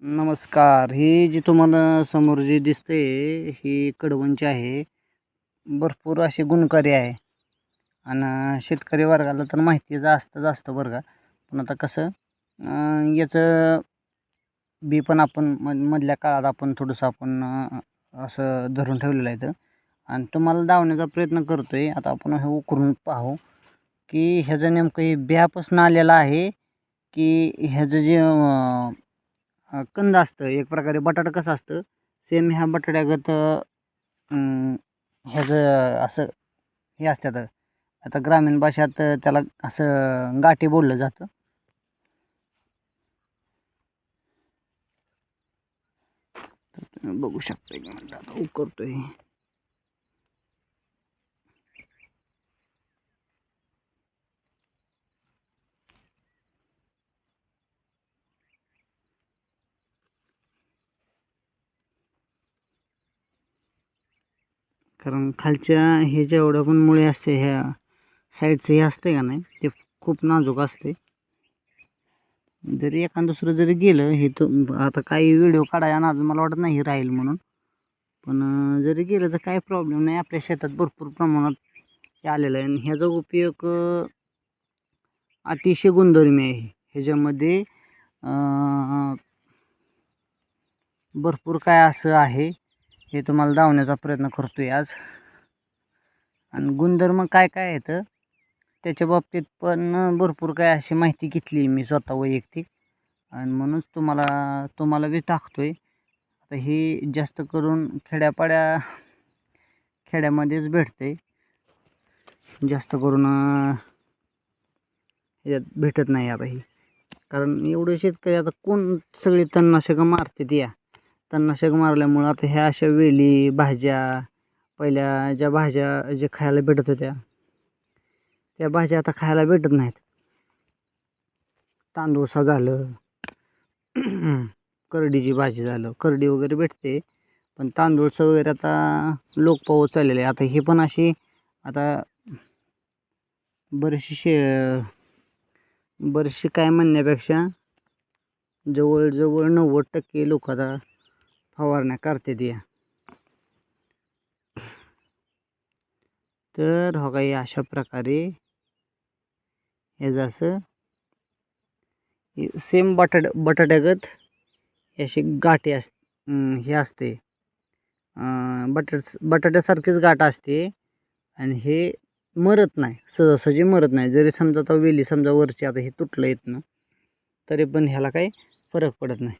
नमस्कार. ही जी तुम्हाला समोर जी दिसते ही कडवनची आहे. भरपूर अशी गुणकारी आहे आणि शेतकरी वर्गाला तर माहिती असतं बरं का. पण आता कसं याचं बी पण आपण मधल्या काळात आपण थोडंसं आपण असं धरून ठेवलेलं आहे आणि तुम्हाला दावण्याचा प्रयत्न करतोय. आता आपण हे उकरून पाहू की ह्याचं नेमकं हे बियापासून आलेलं आहे की ह्याचं जे कंद असतं एक प्रकारे बटाटा कसं असतं सेम ह्या बटाट्यागत ह्याचं असं हे असतं. आता ग्रामीण भाषेत त्याला असं गाठी बोललं जातं. तर तुम्ही बघू शकता एक मिनिट आता उकरतोय. कारण खालच्या हे जेवढं पण मुळे असते ह्या साईडचं हे असते का नाही ते खूप नाजूक असते. जरी एखादं दुसरं जरी गेलं हे तर आता काही व्हिडिओ काढायला ना मला वाटत नाही राहील म्हणून. पण जरी गेलं तर काही प्रॉब्लेम नाही. आपल्या शेतात भरपूर प्रमाणात हे आलेलं आहे आणि ह्याचा उपयोग अतिशय गुणधर्मी आहे. ह्याच्यामध्ये भरपूर काय असं आहे हे तुम्हाला दावण्याचा प्रयत्न करतोय आज. आणि गुणधर्म काय काय आहेत त्याच्या बाबतीत पण भरपूर काय अशी माहिती घेतली मी स्वतः वैयक्तिक आणि म्हणूनच तुम्हाला बी टाकतोय. आता ही जास्त करून खेड्यामध्येच भेटते. जास्त करून यात भेटत नाही आता ही. कारण एवढे शेतकरी आता कोण सगळी तणनाशकं मारतात. तणनाशक मारल्यामुळं आता ह्या अशा वेली भाज्या पहिल्या ज्या भाज्या जे खायला भेटत होत्या त्या भाज्या आता खायला भेटत नाहीत. तांदूळसा झालं करडीची भाजी झालं करडी वगैरे भेटते. पण तांदूळचं वगैरे आता लोक पावत चाललेले आहे. आता हे पण अशी आता बरीचशी काय म्हणण्यापेक्षा जवळजवळ 90% लोक आता फवारण्या करतात या. तर हो काही अशा प्रकारे हे जसं सेम बटाट्यागत अशी गाठी हे असते. बटाट्यासारखीच गाठ असते आणि हे मरत नाही. सहजासहजी मरत नाही. जरी समजा आता वेली समजा वरची आता हे तुटलं येत ना तरी पण ह्याला काही फरक पडत नाही.